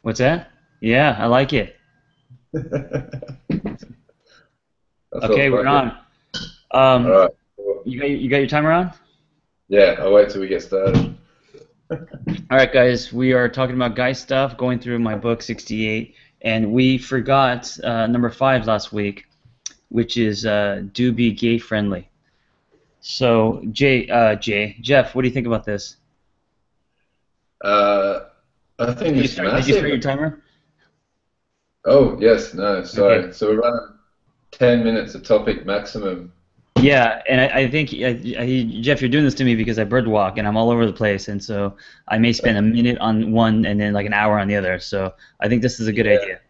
What's that? Yeah, I like it. I Okay, felt we're like it. on. All Um, right. Cool. you got your timer on? Yeah, I'll wait till we get started. All right, guys, we are talking about guy stuff, going through my book 68, and we forgot number five last week, which is do be gay friendly. So, Jeff, what do you think about this? Uh, I think Did you it's start? Did you start massive. your timer? Oh, yes, no, Okay. sorry. So we're running 10 minutes a topic maximum. Yeah, and I think Jeff, you're doing this to me because I bird walk and I'm all over the place, and so I may spend a minute on one and then like an hour on the other. So I think this is a good Yeah. idea.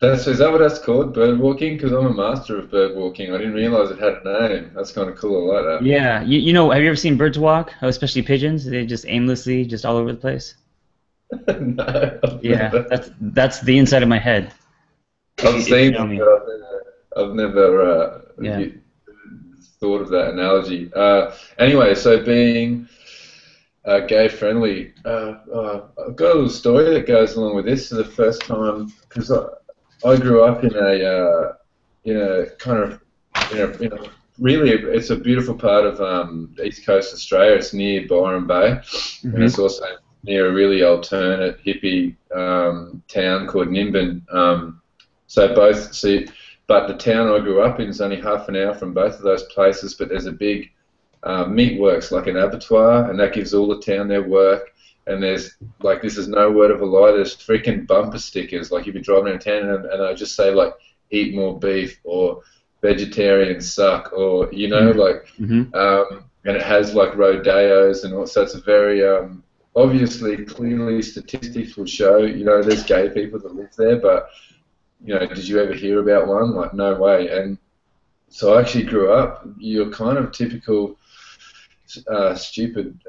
Is that what that's called? Bird walking? Because I'm a master of bird walking. I didn't realize it had a name. That's kind of cool. I like Yeah, you know, have you ever seen birds walk? Oh, especially pigeons? They just aimlessly, just all over the place. that. No, I've Yeah, never. that's the inside of my head. I've If you seen know it, me. but I've never Yeah. thought of that analogy. Anyway, so being gay friendly. I've got a little story that goes along with this. So the first time, because I grew up in a kind of in a really it's a beautiful part of East Coast Australia. It's near Byron Bay, and it's Hmm. also near a really alternate hippie town called Nimbin. So both see, but the town I grew up in is only half an hour from both of those places. But there's a big meat works like an abattoir, and that gives all the town their work. And there's like this is no word of a lie. There's freaking bumper stickers. Like you'd be driving around town, and I just say like eat more beef or vegetarians suck or like Hmm. and it has like rodeos and all. So it's a very obviously clearly statistics will show there's gay people that live there, but did you ever hear about one? Like no way. And so I actually grew up. You're kind of typical stupid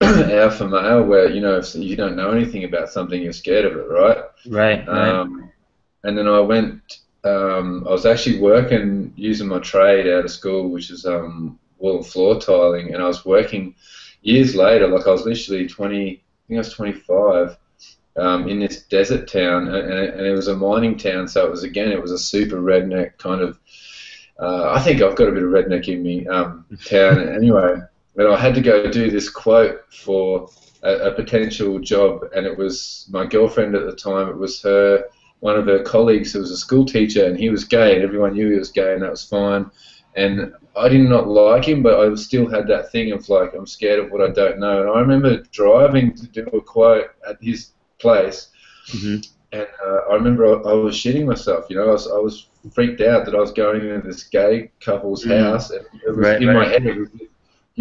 alpha male where if you don't know anything about something you're scared of it, right? Right, right. um, and then I was actually working using my trade out of school, which is wall and floor tiling, and I was working years later, like I was literally 20, I think I was 25, in this desert town, and it was a mining town, so it was a super redneck kind of I think I've got a bit of redneck in me, town. Anyway, but I had to go do this quote for a potential job, and it was my girlfriend at the time. It was one of her colleagues who was a school teacher, and he was gay, and everyone knew he was gay, and that was fine. And I did not like him, but I still had that thing of like, I'm scared of what I don't know. And I remember driving to do a quote at his place, Hmm. and I remember I was shitting myself. I was freaked out that I was going into this gay couple's Mm. house, and it was Right, in my right. head. It was,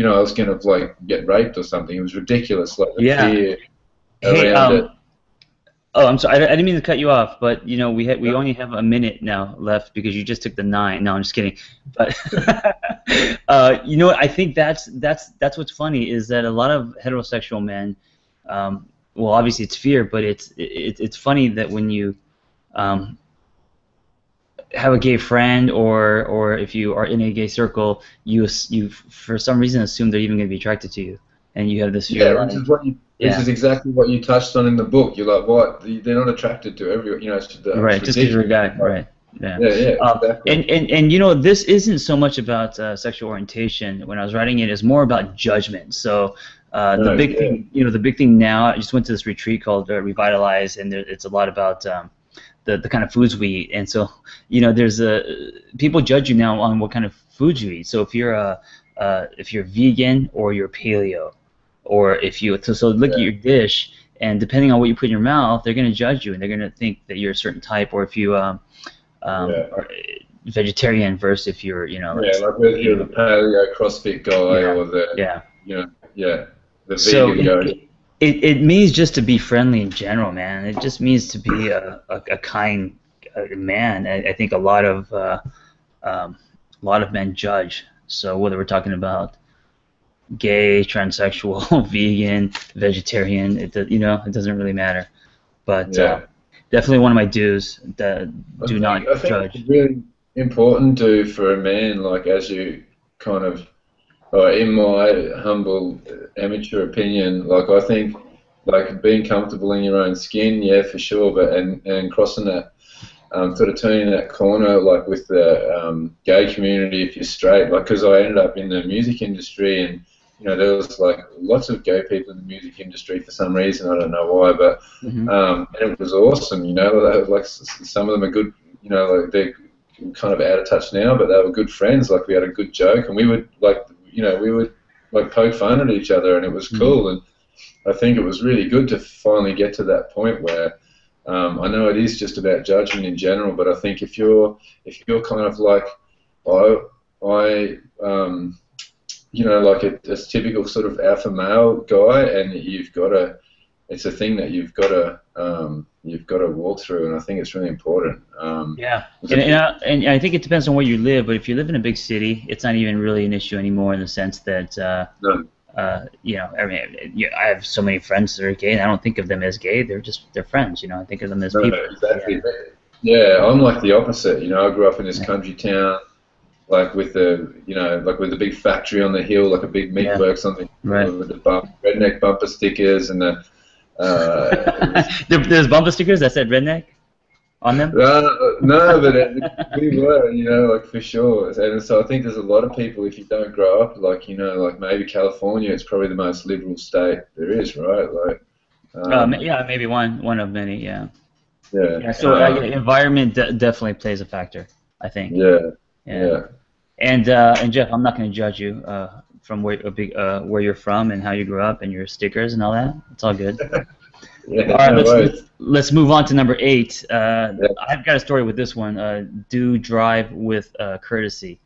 I was going to like get raped or something. It was ridiculous, like the Yeah. fear Hey, around it. oh, I'm sorry. I didn't mean to cut you off, but you know, we No, only have a minute now left because you just took the nine. No, I'm just kidding. But you know, what, I think that's what's funny is that a lot of heterosexual men, well, obviously it's fear, but it's funny that when you um, have a gay friend or if you are in a gay circle, you for some reason assume they're even going to be attracted to you, and you have this fear yeah, which like, is what you. Which yeah, is exactly what you touched on in the book. You're like, what? They're not attracted to everyone. It's right, just because you're a ridiculous. guy, Like, right? Yeah. yeah, yeah, exactly. And you know, this isn't so much about sexual orientation. When I was writing it, it's more about judgment. So the No, big yeah, thing, you know, the big thing now. I just went to this retreat called Revitalize, and it's a lot about the kind of foods we eat. And so, you know, there's a people judge you now on what kind of foods you eat. So if you're vegan or you're paleo, or if you so look at yeah, your dish, and depending on what you put in your mouth, they're going to judge you, and they're going to think that you're a certain type, or if you yeah. are vegetarian versus if you're, you know, like Yeah, like whether you're the vegan. paleo CrossFit guy Yeah, or yeah. yeah, the So vegan guy. it means just to be friendly in general, man. It just means to be a kind man. I think um, a lot of men judge. So whether we're talking about gay, transsexual, vegan, vegetarian, you know, it doesn't really matter. But Yeah, definitely one of my do's that I do think not I think it's judge. really important to for a man, like as you in my humble amateur opinion, like I think. like being comfortable in your own skin, yeah, for sure. But and crossing that, sort of turning that corner, like with the gay community, if you're straight, like because I ended up in the music industry, and you know there was like lots of gay people in the music industry for some reason, I don't know why, but and it was awesome, you know, like some of them are good, you know, like they're kind of out of touch now, but they were good friends. Like we had a good joke, and we would like, you know, we would like poke fun at each other, and it was cool. And I think it was really good to finally get to that point where I know it is just about judgment in general, but I think if you're kind of like I you know, like a typical sort of alpha male guy, and you've got to, it's a thing that you've got to walk through, and I think it's really important. Yeah, and I think it depends on where you live, but if you live in a big city, it's not even really an issue anymore in the sense that No. you know, I mean, I have so many friends that are gay, and I don't think of them as gay. They're friends, you know. I think of them as people. Exactly. Yeah, I'm like the opposite. You know, I grew up in this country town, like with the, you know, like with a big factory on the hill, like a big meat works on the hill with the redneck bumper stickers and the. There's bumper stickers that said redneck on them? No, but we were, you know, like for sure. And so I think there's a lot of people, if you don't grow up, like, you know, like maybe California, it's probably the most liberal state there is, right? Like, yeah, maybe one of many, yeah. Yeah. So environment definitely plays a factor, I think. Yeah. And Jeff, I'm not going to judge you from where you're from and how you grew up and your stickers and all that. It's all good. Yeah, all right, let's move on to number 8. I've got a story with this one. Do drive with courtesy,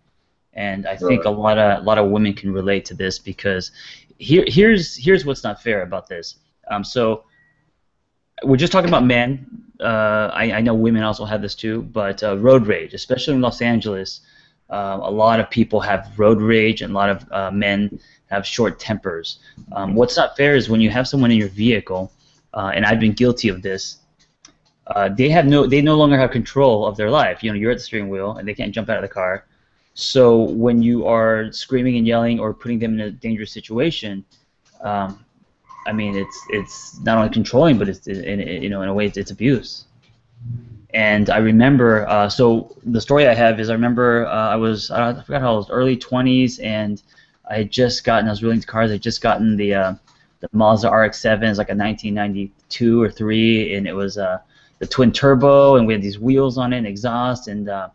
and I think a lot of women can relate to this because here's what's not fair about this. So we're just talking about men. I know women also have this too, but road rage, especially in Los Angeles. A lot of people have road rage, and a lot of men have short tempers. What's not fair is when you have someone in your vehicle, and I've been guilty of this. They no longer have control of their life. You know, you're at the steering wheel, and they can't jump out of the car. So when you are screaming and yelling or putting them in a dangerous situation, I mean, it's not only controlling, but it's in a way it's abuse. And I remember, so the story I have is I remember I forgot how I was, early 20s, and I was really into cars. I had just gotten the Mazda RX-7, it's like a 1992 or 3, and it was the twin turbo, and we had these wheels on it and exhaust, and it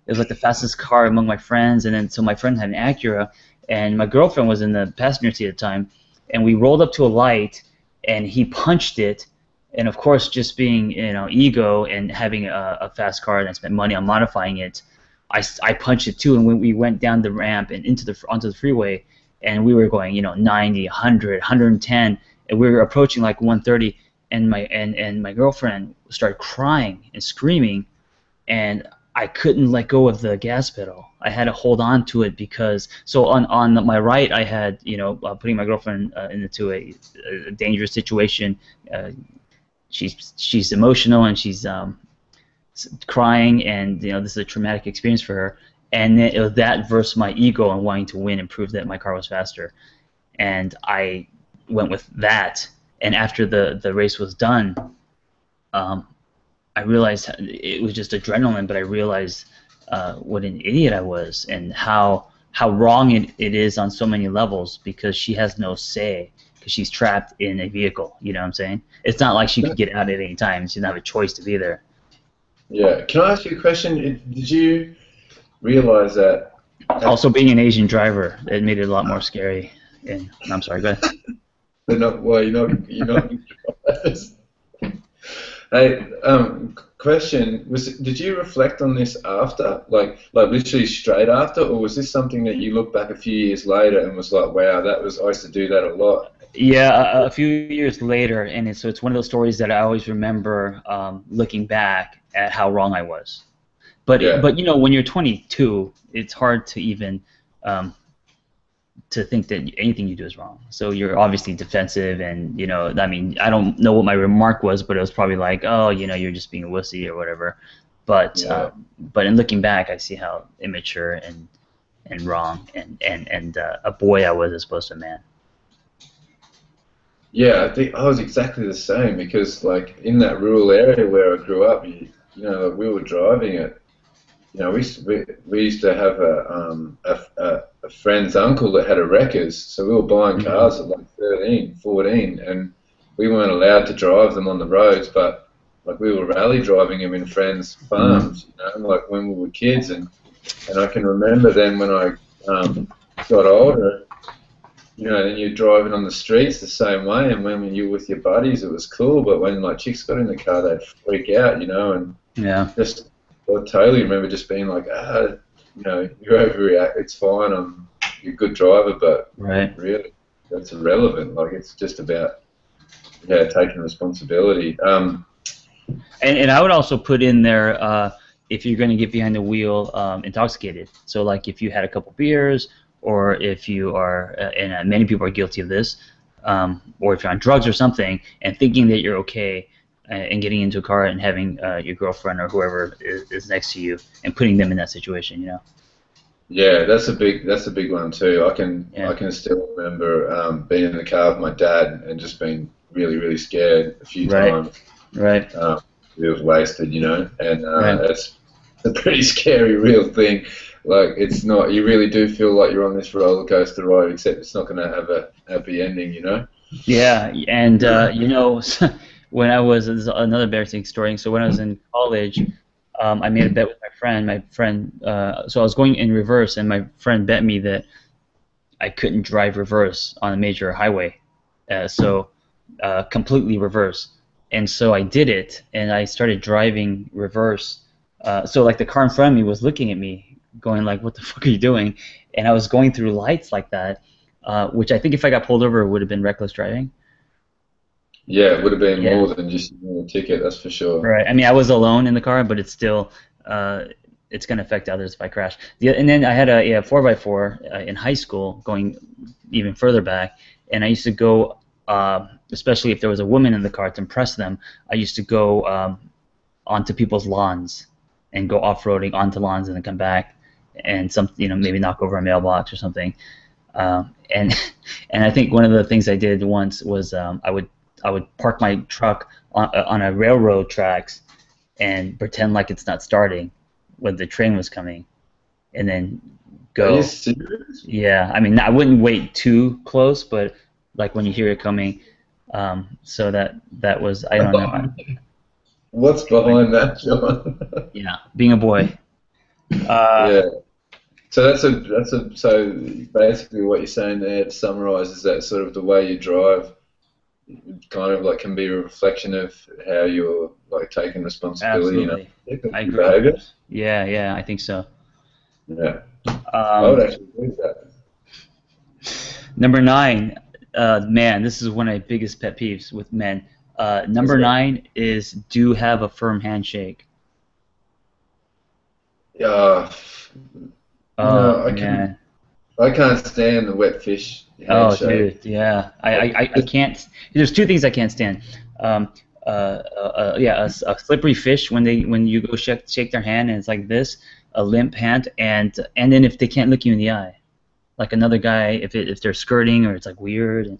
was like the fastest car among my friends. And then so my friend had an Acura, and my girlfriend was in the passenger seat at the time, and we rolled up to a light, and he punched it. And of course, just being, you know, ego and having a fast car and I spent money on modifying it, I punched it too. And when we went down the ramp and onto the freeway, and we were going, you know, 90, 100, 110, and we were approaching like 130, and my girlfriend started crying and screaming, and I couldn't let go of the gas pedal. I had to hold on to it because on my right I had, you know, putting my girlfriend into a dangerous situation. She's emotional and she's crying, and you know, this is a traumatic experience for her. And it was that versus my ego and wanting to win and prove that my car was faster, and I went with that. And after the race was done, I realized it was just adrenaline, but I realized what an idiot I was and how wrong it is on so many levels, because she has no say. Because she's trapped in a vehicle, you know what I'm saying? It's not like she could get out at any time. She doesn't have a choice to be there. Yeah. Can I ask you a question? Did you realize that? Also, being an Asian driver, it made it a lot more scary. And I'm sorry, go ahead. You're not. Hey, question did you reflect on this after, like literally straight after, or was this something that you look back a few years later and was like, wow, I used to do that a lot? Yeah, a few years later, and so it's one of those stories that I always remember looking back at how wrong I was. But you know, when you're 22, it's hard to even to think that anything you do is wrong. So you're obviously defensive, and you know, I mean, I don't know what my remark was, but it was probably like, oh, you know, you're just being a wussy or whatever. But in looking back, I see how immature and wrong and a boy I was as opposed to a man. Yeah, I think I was exactly the same because like in that rural area where I grew up, you know, like we were driving it. You know, we used to have a friend's uncle that had a wreckers, so we were buying Mhm. cars at like 13, 14, and we weren't allowed to drive them on the roads, but like we were rally driving them in friends' Mhm. farms, you know, like when we were kids, and I can remember then when I got older, you know, then you're driving on the streets the same way, and when you were with your buddies, it was cool, but when like chicks got in the car, they'd freak out, you know, and Yeah. just, I totally remember just being like, you know, you're overreact. It's fine. You're a good driver, but Right. really, that's irrelevant. Like, it's just about taking responsibility. And I would also put in there if you're going to get behind the wheel intoxicated. So like if you had a couple beers, or if you are, and many people are guilty of this, or if you're on drugs or something, and thinking that you're okay, and getting into a car and having your girlfriend or whoever is next to you and putting them in that situation, you know? Yeah, that's a big one too. I Yeah. can still remember being in the car with my dad and just being really really scared a few Right. times. Right. He was wasted, you know, and Right. it's a pretty scary real thing. Like it's not. You really do feel like you're on this roller coaster ride, except it's not going to have a happy ending, you know. Yeah, and you know, when I was, this is another embarrassing story. So when I was in college, I made a bet with my friend. So I was going in reverse, and my friend bet me that I couldn't drive reverse on a major highway, completely reverse. And so I did it, and I started driving reverse. So like the car in front of me was looking at me, going like, "What the fuck are you doing?" And I was going through lights like that, which I think if I got pulled over, it would have been reckless driving. Yeah, it would have been Yeah. more than just a ticket, that's for sure. Right. I mean, I was alone in the car, but it's still, uh, it's going to affect others if I crash. And then I had a 4x4 in high school, going even further back, and I used to go, especially if there was a woman in the car to impress them. I used to go onto people's lawns and go off-roading onto lawns and then come back and maybe knock over a mailbox or something. And and I think one of the things I did once was I would park my truck on a railroad tracks and pretend like it's not starting when the train was coming, and then Are you go. serious? Yeah, I mean I wouldn't wait too close, but like when you hear it coming. So that was, I don't know. What's Anyway, behind that, John? yeah, being a boy. Uh, Yeah. So so basically what you're saying there to summarize is that sort of the way you drive kind of like can be a reflection of how you're like taking responsibility, you know, Absolutely, I your agree. behavior. Yeah, yeah, I think so. Yeah. I would Um, actually agree with that. Number nine, man, this is one of my biggest pet peeves with men. What's Number that? nine is do have a firm handshake. Yeah. Oh No, man. I can't stand the wet fish Oh handshake. dude, yeah. I can't. There's two things I can't stand. Um, yeah, a slippery fish when you go shake their hand and it's like this, a limp hand, and then if they can't look you in the eye, like another guy, if they're skirting or it's like weird, and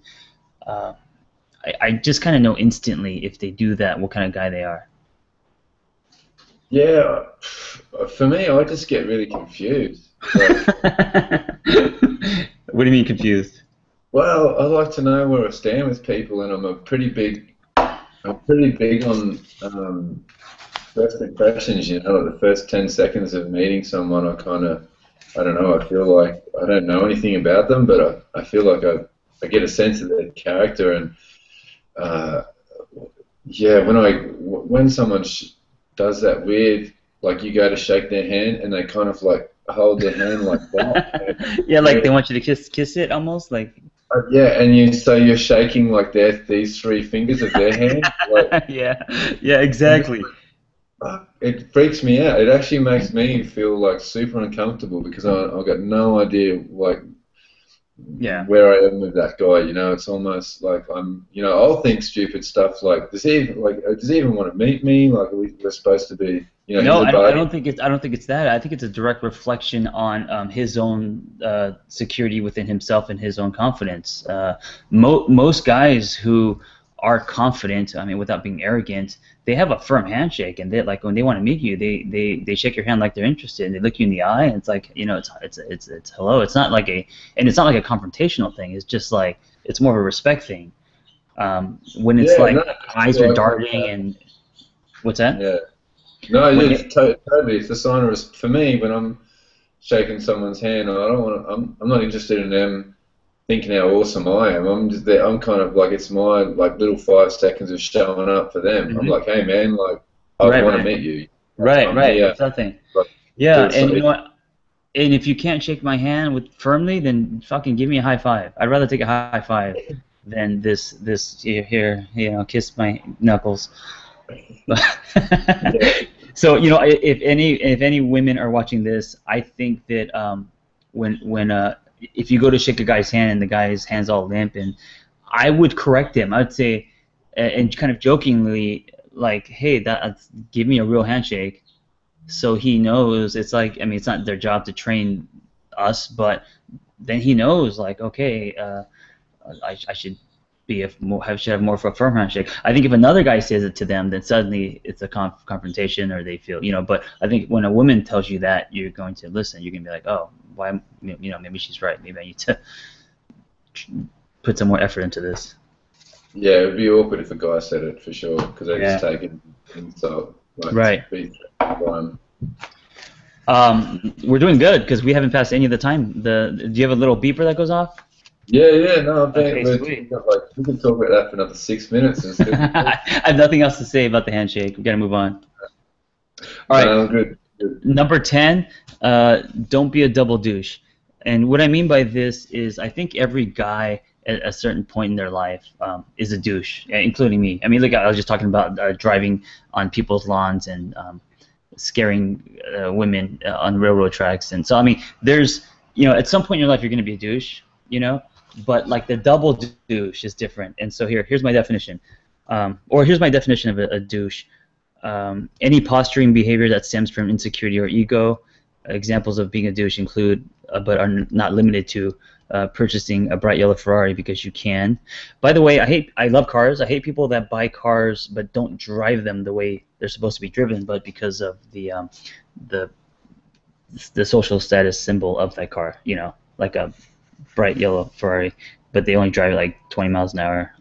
uh, I just kind of know instantly if they do that what kind of guy they are. Yeah, for me, I just get really confused. Like, What do you mean confused? well, I like to know where I stand with people, and I'm pretty big on first impressions. You know, like the first 10 seconds of meeting someone, I don't know, I feel like I don't know anything about them, but I feel like I get a sense of their character, and uh, yeah, when someone does that weird, like you go to shake their hand and they kind of like hold their hand like that. Yeah, like Yeah, they want you to kiss it almost like. yeah, and you're shaking like these three fingers of their hand, like, Yeah, yeah, and it's exactly. like, fuck, it freaks me out. It actually makes me feel like super uncomfortable because I've got no idea like Yeah. where I am with that guy. You know, it's almost like I'm. You know, I'll think stupid stuff like, does he even want to meet me? Like, we're supposed to be. You know, he's No, a I buddy. don't think it's. I don't think it's that. I think it's a direct reflection on his own security within himself and his own confidence. Most guys who are confident, I mean, without being arrogant, they have a firm handshake, and they like when they want to meet you, they shake your hand like they're interested, and they look you in the eye, and it's like, you know, it's hello. It's not like it's not like a confrontational thing. It's just like it's more of a respect thing. When it's Yeah, like no, eyes are darting and what's that? yeah. No, When yeah, totally. It's a sign of for me when I'm shaking someone's hand. I don't want to. I'm not interested in them thinking how awesome I am. I'm just there. I'm kind of like it's my like little 5 seconds of showing up for them. I'm Mhm. like, hey man, like I Right, want to right, meet you. right, I'm right. here. It's nothing. Like, Yeah, there's and you know like, what? And if you can't shake my hand with firmly, then fucking give me a high five. I'd rather take a high five than this here, you know, kiss my knuckles. yeah, So you know, if any women are watching this, I think that when if you go to shake a guy's hand and the guy's hand's all limp, and I would correct him. I'd say, and kind of jokingly, like, hey, give me a real handshake, so he knows. It's like, I mean, it's not their job to train us, but then he knows, like, okay, I should should have more of a firm handshake. I think if another guy says it to them, then suddenly it's a confrontation, or they feel, you know. But I think when a woman tells you that, you're going to listen. You're going to be like, oh, why, you know, maybe she's right. Maybe I need to put some more effort into this. yeah. It'd be awkward if a guy said it for sure because they Yeah. just take it insult. Like, Right. be one. We're doing good because we haven't passed any of the time. Do you have a little beeper that goes off? Yeah. No, I think Okay, sweet. we can talk about that for another 6 minutes. And still, I have nothing else to say about the handshake. We got to move on. All right. no, good. Number 10, don't be a double douche. And what I mean by this is I think every guy at a certain point in their life is a douche, including me. I mean, look, I was just talking about driving on people's lawns and scaring women on railroad tracks. And so, I mean, there's, you know, at some point in your life, you're going to be a douche, you know, but like the double douche is different. And so here's my definition. Or here's my definition of a douche. Any posturing behavior that stems from insecurity or ego. Examples of being a douche include, but are not limited to, purchasing a bright yellow Ferrari because you can. By the way, I love cars. I hate people that buy cars but don't drive them the way they're supposed to be driven, but because of the social status symbol of that car, you know, like a bright yellow Ferrari, but they only drive like 20 miles an hour.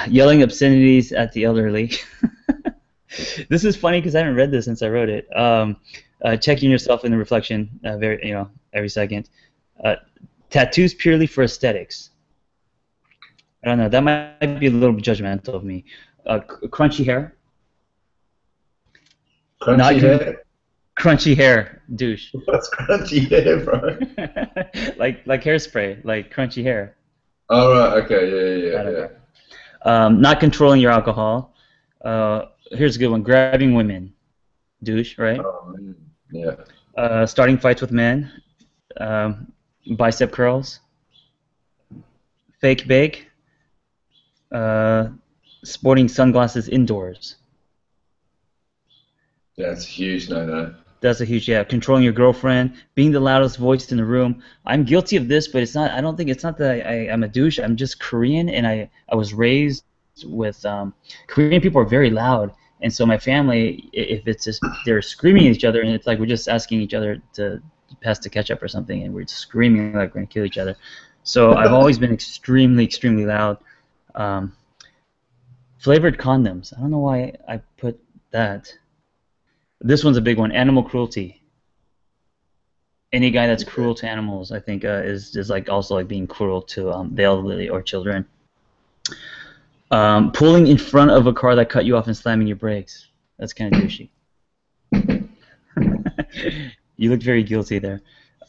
Yelling obscenities at the elderly. This is funny because I haven't read this since I wrote it. Checking yourself in the reflection, every second. Tattoos purely for aesthetics. I don't know. That might be a little judgmental of me. Crunchy hair. Crunchy hair? Crunchy hair, douche. What's crunchy hair, bro? like hairspray, like crunchy hair. Oh, right. Okay. Yeah. Not controlling your alcohol. Here's a good one. Grabbing women. Douche, right? Oh, man. Yeah. Starting fights with men. Bicep curls. Fake bake. Sporting sunglasses indoors. Yeah, it's a huge no-no. That's a huge, yeah. Controlling your girlfriend, being the loudest voice in the room. I'm guilty of this, but it's not. I don't think it's not that I'm a douche. I'm just Korean, and I was raised with Korean people are very loud, and so my family, if it's just they're screaming at each other, and it's like we're just asking each other to pass the ketchup or something, and we're screaming like we're gonna kill each other. So I've always been extremely, extremely loud. Flavored condoms. I don't know why I put that. This one's a big one. Animal cruelty. Any guy that's cruel to animals, I think, is like also like being cruel to the elderly or children. Pulling in front of a car that cut you off and slamming your brakes. That's kind of douchey. You looked very guilty there.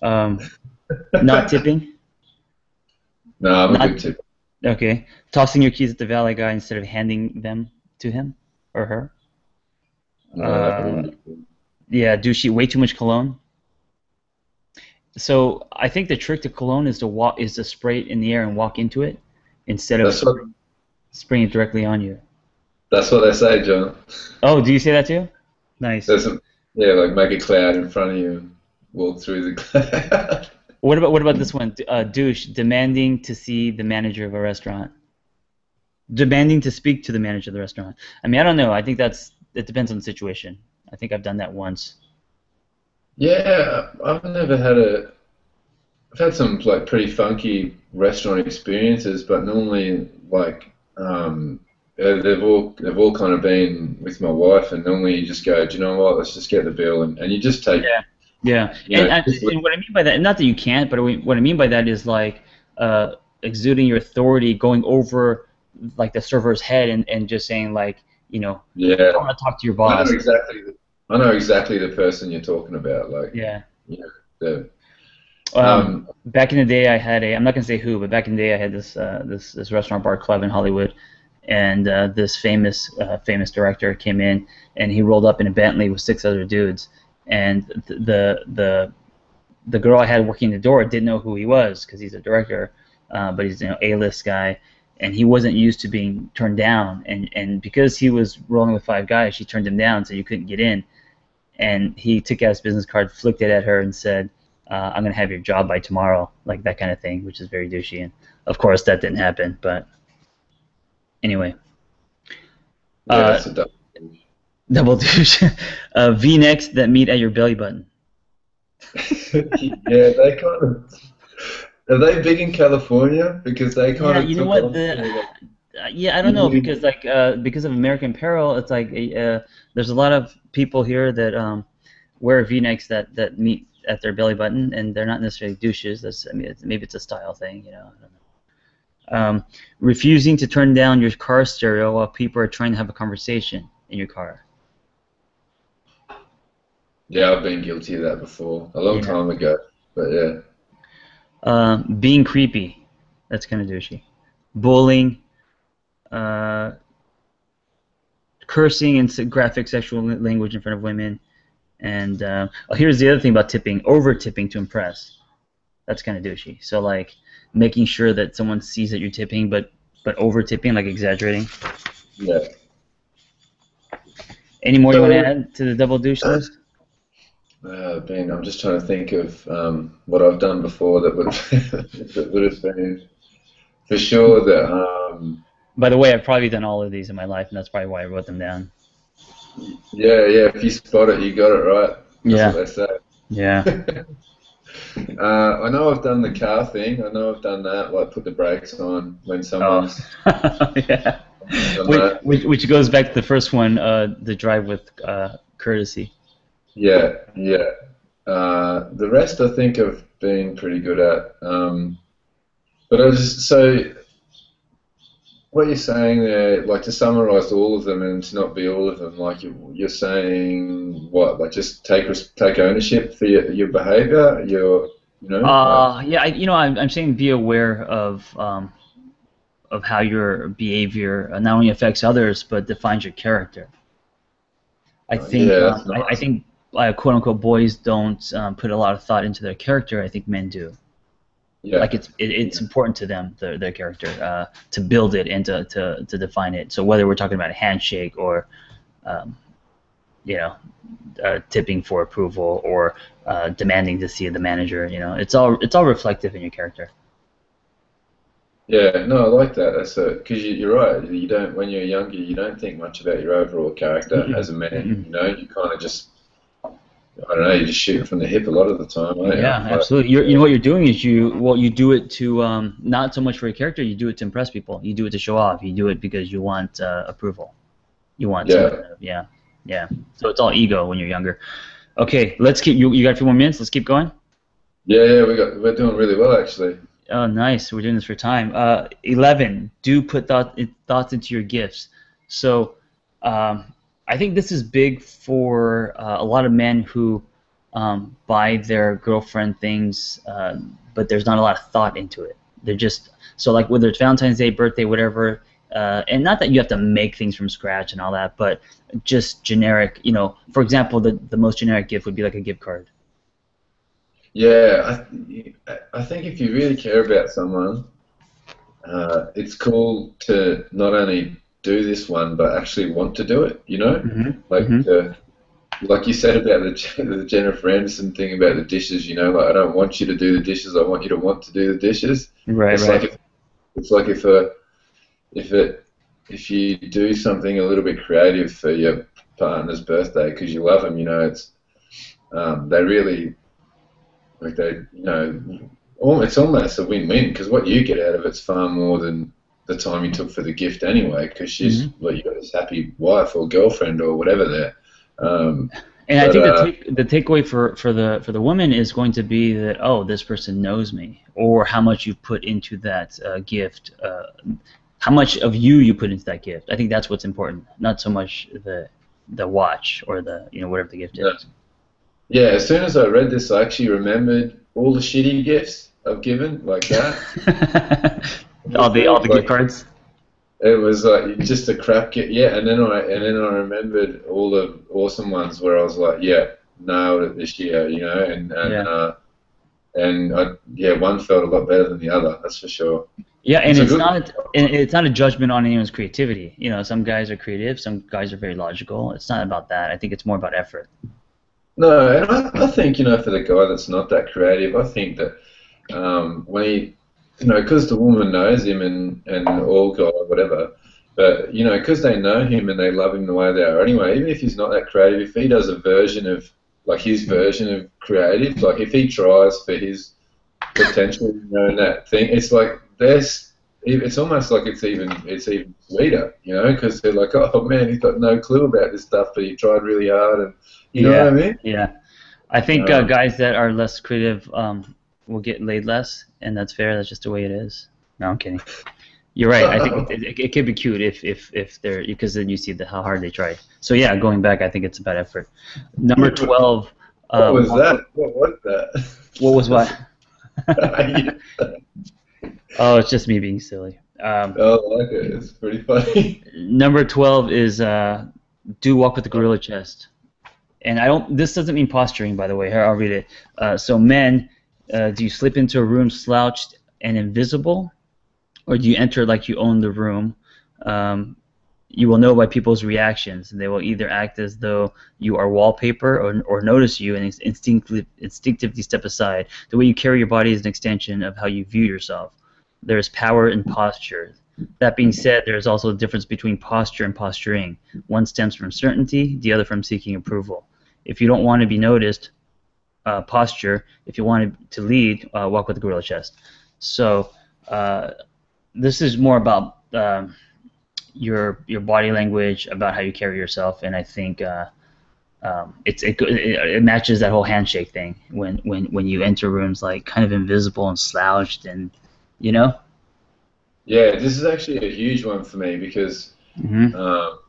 Not tipping. No, I'm a good tipper. Okay. Tossing your keys at the valet guy instead of handing them to him or her. Yeah, douchey. Way too much cologne. So I think the trick to cologne is to spray it in the air and walk into it instead of That's what spraying it directly on you. that's what they say, John. Oh, do you say that too? Nice. Doesn't yeah, like make a cloud in front of you and walk through the cloud. What about this one? Douche demanding to see the manager of a restaurant. Demanding to speak to the manager of the restaurant. I mean, I don't know. I think it depends on the situation. I think I've done that once. Yeah, I've had some like pretty funky restaurant experiences, but normally like they've all kind of been with my wife, and normally you just go, do you know what? Let's just get the bill, and you just take, Yeah, yeah. you know, just, And what I mean by that, not that you can't, but what I mean by that is like exuding your authority, going over like the server's head and just saying like, yeah. I want to talk to your I know boss. exactly I know exactly the person you're talking about. Like, Yeah. you know, the Um, um, Back in the day, I had I'm not gonna say who, but back in the day, I had this restaurant bar club in Hollywood, and this famous director came in, and he rolled up in a Bentley with six other dudes, and the girl I had working the door didn't know who he was because he's a director, but he's A-list guy, and he wasn't used to being turned down, and because he was rolling with five guys, she turned him down, so you couldn't get in, and he took out his business card, flicked it at her, and said, "I'm gonna have your job by tomorrow," like that kind of thing, which is very douchey, and of course that didn't happen, but anyway, yeah, uh, that's a dumb. double douche, V-necks that meet at your belly button. Yeah, they kind of are they big in California because they kind Yeah, of you know took what? on to Yeah, I don't know like, because because of American Apparel, it's like there's a lot of people here that wear V-necks that meet at their belly button, and they're not necessarily douches. I mean, maybe it's a style thing, I don't know. Refusing to turn down your car stereo while people are trying to have a conversation in your car. yeah, I've been guilty of that before a long Yeah. time ago, but yeah. Being creepy. That's kind of douchey. Bullying. Uh, Cursing and graphic sexual language in front of women. And here's the other thing about tipping: over tipping to impress. That's kind of douchey. So like making sure that someone sees that you're tipping, but over tipping, like exaggerating. Yeah. Any more you want to So, add to the double douche list? Ben, I'm just trying to think of what I've done before that would that would have been for sure that By the way, I've probably done all of these in my life, and that's probably why I wrote them down. yeah, if you spot it, you got it right. That's Yeah. what they say. Yeah. I know I've done the car thing. I know I've done that, like put the brakes on when Oh. someone's Yeah. done that. Which goes back to the first one, the drive with courtesy. Yeah, yeah. The rest I think I've been pretty good at. But I just so what you're saying there, like to summarize all of them and to not be all of them, like you're saying what, like just take ownership for your behavior, like Yeah, I'm saying be aware of how your behavior not only affects others but defines your character. yeah, that's I nice. think quote unquote boys don't put a lot of thought into their character. I think men do. Yeah, Like it's important to them their character to build it and to define it. So whether we're talking about a handshake or um, you know tipping for approval or demanding to see the manager, it's all reflective in your character. yeah. No, I like that. That's because you're right. You don't when you're younger, you don't think much about your overall character Mm-mm. as a man. Mm-mm. You kind of just I don't know. You're just shooting from the hip a lot of the time, aren't Yeah, you? absolutely. You know what you're doing is you do it to not so much for your character. You do it to impress people. You do it to show off. You do it because you want approval. You want someone Yeah, yeah, yeah. So it's all ego when you're younger. Okay, let's keep. You got a few more minutes. Let's keep going. yeah. We're doing really well actually. Oh, nice. We're doing this for time. 11. Do put thoughts into your gifts. So, um, I think this is big for a lot of men who buy their girlfriend things, but there's not a lot of thought into it. They're just so like whether it's Valentine's Day, birthday, whatever, and not that you have to make things from scratch and all that, but just generic. For example, the most generic gift would be like a gift card. Yeah, I think if you really care about someone, it's cool to not only do this one, but actually want to do it. You know, Hmm. like Hmm. like you said about the Jennifer Aniston thing about the dishes. You know, like I don't want you to do the dishes. I want you to want to do the dishes. Right, It's like right. if it's like if it if you do something a little bit creative for your partner's birthday because you love them. You know, it's they really like they you know it's almost a win-win because what you get out of it's far more than the time you took for the gift anyway. Because she's Hmm. well, you got this happy wife or girlfriend or whatever there. Um, And I but think the takeaway for the woman is going to be that, oh, this person knows me, or how much you put into that gift, how much of you put into that gift. I think that's what's important, not so much the watch or the whatever the gift no, is. yeah, as soon as I read this, I actually remembered all the shitty gifts I've given like that. All the gift Like cards. it was like just a crap gift, yeah. And then I remembered all the awesome ones where I was like, yeah, nailed it this year, you know. Yeah. Yeah, one felt a lot better than the other. That's for sure. Yeah, and It's a good. it's not a judgment on anyone's creativity. Some guys are creative, some guys are very logical. It's not about that. I think it's more about effort. No, and I think for the guy that's not that creative, I think that when he, because the woman knows him and all guy whatever, but because they know him and they love him the way they are anyway. Even if he's not that creative, if he does a version of like his version of creative, like if he tries for his potential, in that thing, it's like there's. It's almost like it's even sweeter, because they're like, oh man, he's got no clue about this stuff, but he tried really hard, and you know what I Yeah, mean? yeah. I think Um, guys that are less creative will get laid less, and that's fair. That's just the way it is. No, I'm kidding. You're right. I think it could be cute if they're because then you see how hard they tried. So yeah, going back, I think it's about effort. Number what 12. was Walk that? with, What was that? what was what? Yeah. Oh, it's just me being silly. I like it. It's pretty funny. Number 12 is do walk with the gorilla chest. And I don't. This doesn't mean posturing, by the way. Here, I'll read it. So men, do you slip into a room slouched and invisible, or do you enter like you own the room? Um, you will know by people's reactions, and they will either act as though you are wallpaper or notice you and instinctively step aside. The way you carry your body is an extension of how you view yourself. There is power in posture. That being said, there is also a difference between posture and posturing. One stems from certainty, the other from seeking approval. If you don't want to be noticed, posture. If you want to lead, walk with the gorilla chest. So uh, this is more about your body language, about how you carry yourself, and I think it matches that whole handshake thing when you enter rooms like kind of invisible and slouched and you know. Yeah, this is actually a huge one for me because Hmm. um,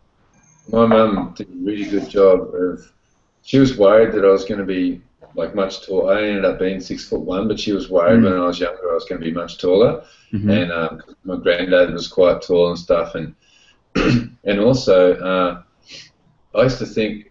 my mum did a really good job of. She was worried that I was going to be like much taller. I ended up being 6'1", but she was worried when I was younger I was going to be much taller. Hmm. And my granddad was quite tall and stuff, and and also I used to think,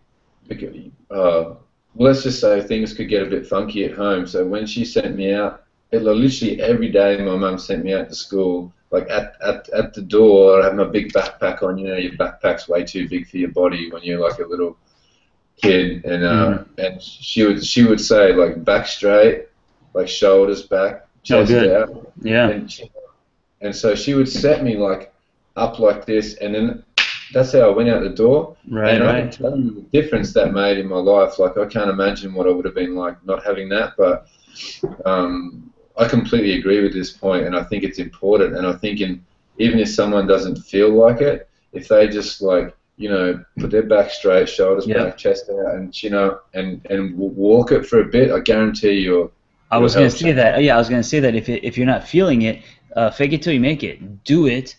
well, let's just say things could get a bit funky at home. So when she sent me out, literally every day my mum sent me out to school. Like at the door, I had my big backpack on. Your backpack's way too big for your body when you're like a little kid, Hmm. and she would say like back straight, like shoulders back, Oh, chest good. out, Yeah. and and so she would set me like up like this, and then that's how I went out the door. Right. And I can Right. tell you the difference that made in my life. Like I can't imagine what I would have been like not having that. But I completely agree with this point, and I think it's important. And I think even if someone doesn't feel like it, if they just like put their back straight, shoulders back, Yep. chest out, and and walk it for a bit, I guarantee I it'll was gonna help say change. that. Yeah, I was gonna say that if you're not feeling it, fake it till you make it. Do it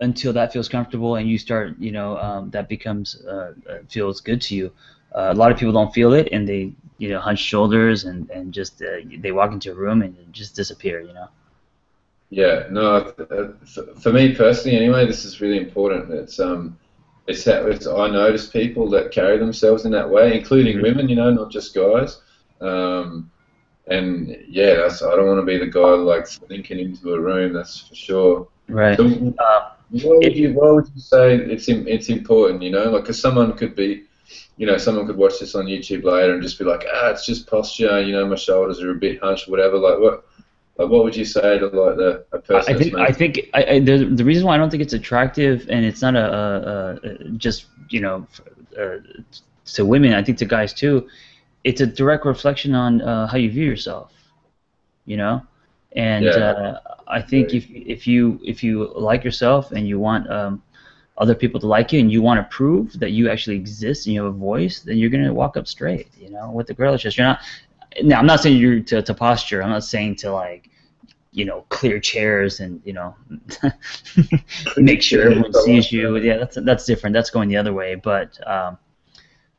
until that feels comfortable and you start, that becomes feels good to you. A lot of people don't feel it and they, hunch shoulders and just they walk into a room and just disappear. Yeah, no, for me personally, anyway, this is really important. It's I notice people that carry themselves in that way, including Hmm. women, not just guys. Um, And yeah, I don't want to be the guy like slinking into a room. That's for sure. Right. So why would you say it's important? You know, like, 'cause someone could be, someone could watch this on YouTube later and just be like, it's just posture. You know, my shoulders are a bit hunched, whatever. What would you say to like a person that's I think the reason why I don't think it's attractive, and it's not just to women. I think to guys too. It's a direct reflection on how you view yourself, you know. And Yeah. I think if you like yourself and you want other people to like you, and you want to prove that you actually exist and you have a voice, then you're gonna walk up straight, you know, with the girl. It's just you're not. Now, I'm not saying you're to posture. I'm not saying to, like, clear chairs and make sure everyone sees you. Yeah, that's different. That's going the other way. But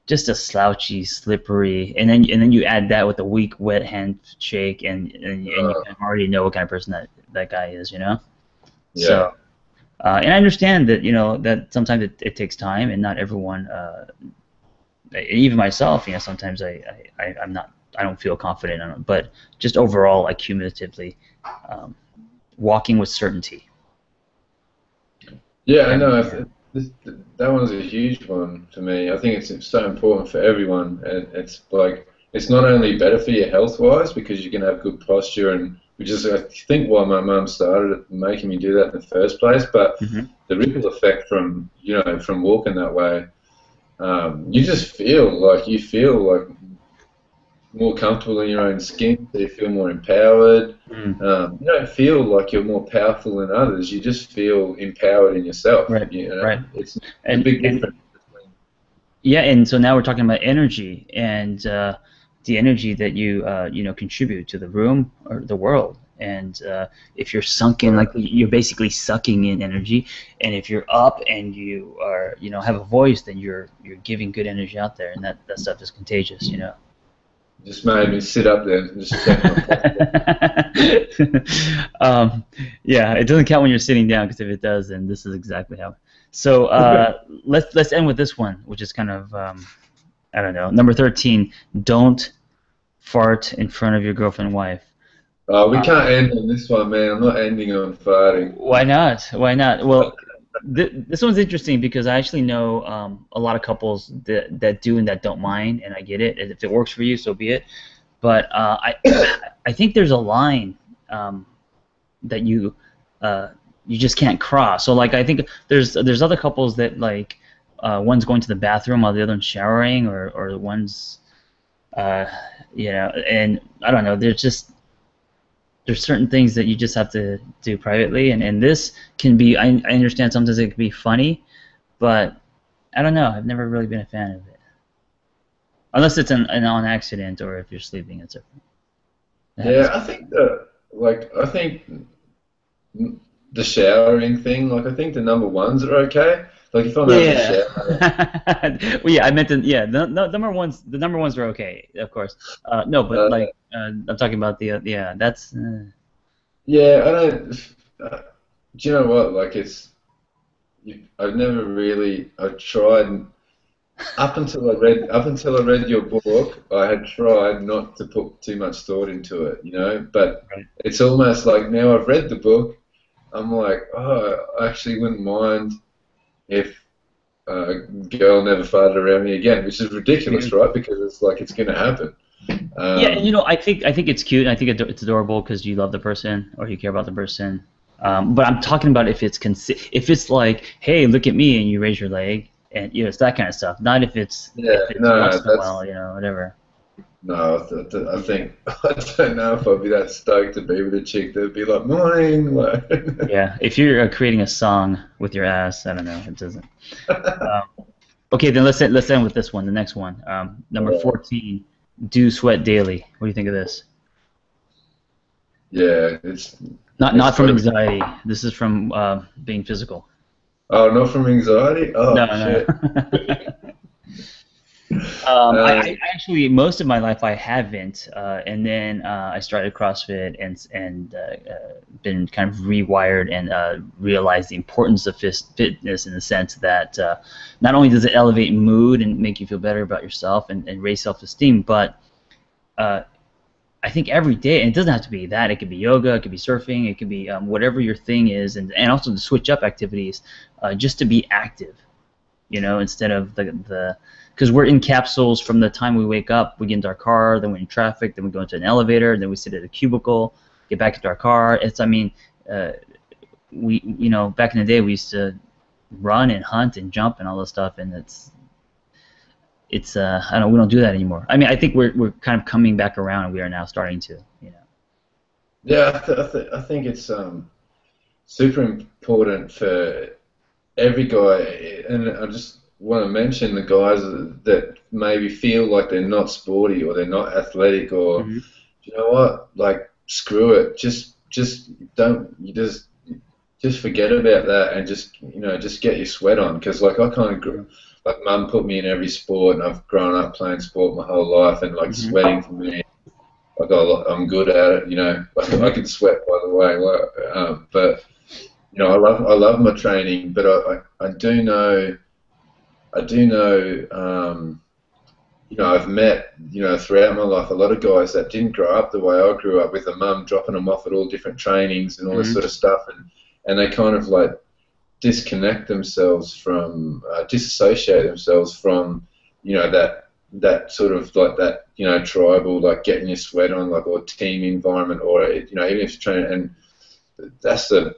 just a slouchy, slippery, and then you add that with a weak, wet handshake, and you kind of already know what kind of person that guy is, you know. Yeah. So, and I understand that that sometimes it takes time, and not everyone, even myself, sometimes I'm not. I don't feel confident on it, but just overall, like, cumulatively, walking with certainty. Yeah, I know. That one's a huge one for me. I think it's so important for everyone, and it's like it's not only better for you health-wise because you can have good posture, and which is, I think, why my mum started making me do that in the first place. But the ripple effect from walking that way, you just feel like more comfortable in your own skin, so you feel more empowered. You don't feel like you're more powerful than others. You just feel empowered in yourself. Right. Right. It's a big difference. Yeah, and so now we're talking about energy and the energy that you contribute to the room or the world. And if you're sunken, like, you're basically sucking in energy. And if you're up and you are have a voice, then you're giving good energy out there, and that stuff is contagious. Just made me sit up there and just check my yeah, it doesn't count when you're sitting down, because if it does, then this is exactly how. So let's end with this one, which is kind of I don't know, number 13. Don't fart in front of your girlfriend and wife. We can't end on this one, man. I'm not ending on farting. Why not? Why not? Well, this one's interesting because I actually know a lot of couples that do and that don't mind, and I get it. And if it works for you, so be it. But I think there's a line that you just can't cross. So, like, I think there's other couples that, like, one's going to the bathroom while the other one's showering, or one's and I don't know. There's certain things that you just have to do privately, and this can be, I understand sometimes it can be funny, but I don't know, I've never really been a fan of it. Unless it's an on accident, or if you're sleeping, it's different. Yeah, I think the showering thing, like, I think the number ones are okay. Like, if I'm having a shower. Well, yeah, I meant the number ones are okay, of course. No, but like, I'm talking about that's. Yeah, I don't. Do you know what? Like, I've tried up until I read your book. I had tried not to put too much thought into it, But it's almost like now I've read the book, I'm like, I actually wouldn't mind if a girl never farted around me again, which is ridiculous, right? Because it's like it's going to happen. Yeah, I think it's cute. I think it's adorable because you love the person or you care about the person. But I'm talking about if it's like, hey, look at me, and you raise your leg, and it's that kind of stuff. Not if it's once in a while, whatever. No, I think I don't know if I'd be that stoked to be with a chick that'd be like, morning. Yeah, if you're creating a song with your ass, I don't know, it doesn't. Okay, then let's end with this one, the next one. Number 14, do sweat daily. What do you think of this? Yeah, it's not from anxiety. This is from being physical. Oh, not from anxiety? Oh, no, shit. I actually, most of my life I haven't, and then I started CrossFit and been kind of rewired and realized the importance of fitness in the sense that not only does it elevate mood and make you feel better about yourself and raise self-esteem, but I think every day, and it doesn't have to be that. It could be yoga, it could be surfing, it could be whatever your thing is, and also to switch up activities, just to be active, instead of the because we're in capsules from the time we wake up. We get into our car, then we're in traffic, then we go into an elevator, then we sit at a cubicle, get back into our car. We back in the day we used to run and hunt and jump and all this stuff, and it's I don't we don't do that anymore. I mean, I think we're kind of coming back around, and we are now starting to. Yeah, I think it's super important for every guy, and I just want to mention the guys that maybe feel like they're not sporty or they're not athletic, or you know what, like screw it, just don't just forget about that and just get your sweat on, because like I kind of grew. Like mum put me in every sport, and I've grown up playing sport my whole life, and like sweating for me, like I'm good at it, Like I can sweat, by the way, but I love my training, but I do know, I've met, throughout my life a lot of guys that didn't grow up the way I grew up, with a mum dropping them off at all different trainings and all this sort of stuff, and they kind of like disconnect themselves from, disassociate themselves from, that sort of like that, tribal, like getting your sweat on, like, or team environment, or even if you're training, and that's for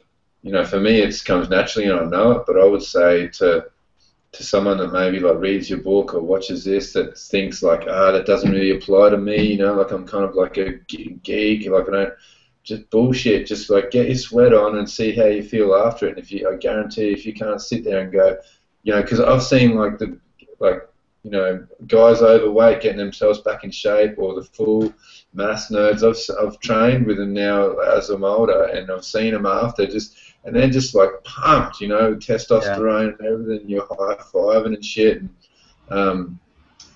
me it comes naturally and I know it, but I would say to someone that maybe like reads your book or watches this, that thinks like, that doesn't really apply to me, like I'm kind of like a geek, like I don't. Just bullshit. Just like get your sweat on and see how you feel after it. And I guarantee, if you can't sit there and go, because I've seen guys overweight getting themselves back in shape, or the full mass nerds. I've trained with them now as I'm older, and I've seen them after and they're just like pumped, testosterone and everything. You're high-fiving and shit. And,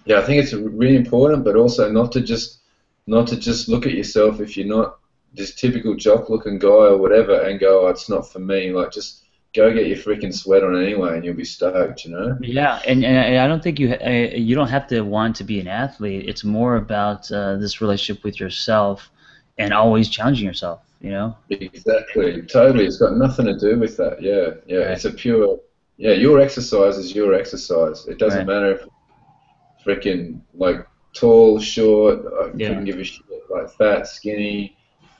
I think it's really important, but also not to just look at yourself if you're not this typical jock-looking guy or whatever, and go, it's not for me. Like, just go get your freaking sweat on anyway, and you'll be stoked, Yeah, and I don't think you don't have to want to be an athlete. It's more about this relationship with yourself, and always challenging yourself. Exactly, totally. It's got nothing to do with that. Yeah. Right. It's a pure. Yeah, your exercise is your exercise. It doesn't matter if freaking like tall, short. I couldn't give a shit. Like fat, skinny.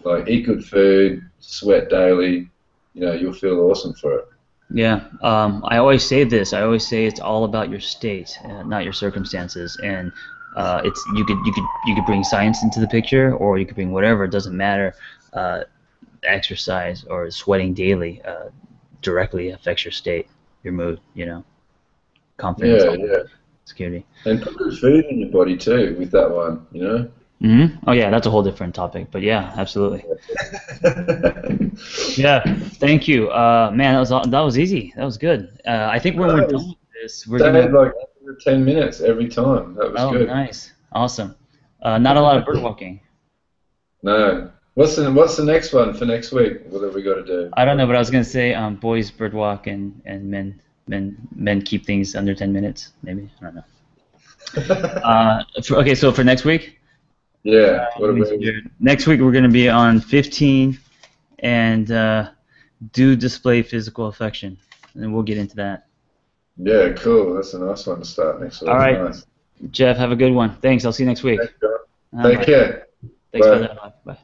Like, eat good food, sweat daily, you'll feel awesome for it. Yeah, I always say this. I always say it's all about your state, not your circumstances. And you could bring science into the picture, or you could bring whatever. It doesn't matter. Exercise or sweating daily directly affects your state, your mood. Confidence, security. And put good food in your body too with that one. Oh yeah, that's a whole different topic, but yeah, absolutely. Yeah, thank you, man. That was easy. That was good. I think when we're done with this, we're gonna like 10 minutes every time. That was good. Oh, nice, awesome. Not a lot of bird walking. No. What's the next one for next week? What have we got to do? I don't know, but I was gonna say boys bird walk, and men keep things under 10 minutes. Maybe, I don't know. Okay, so for next week. Yeah. Next week we're going to be on 15 and do display physical affection, and we'll get into that. Yeah, cool. That's a nice one to start next week. All right, nice. Jeff, have a good one. Thanks. I'll see you next week. Thanks, Take care. Thanks for that. Bye.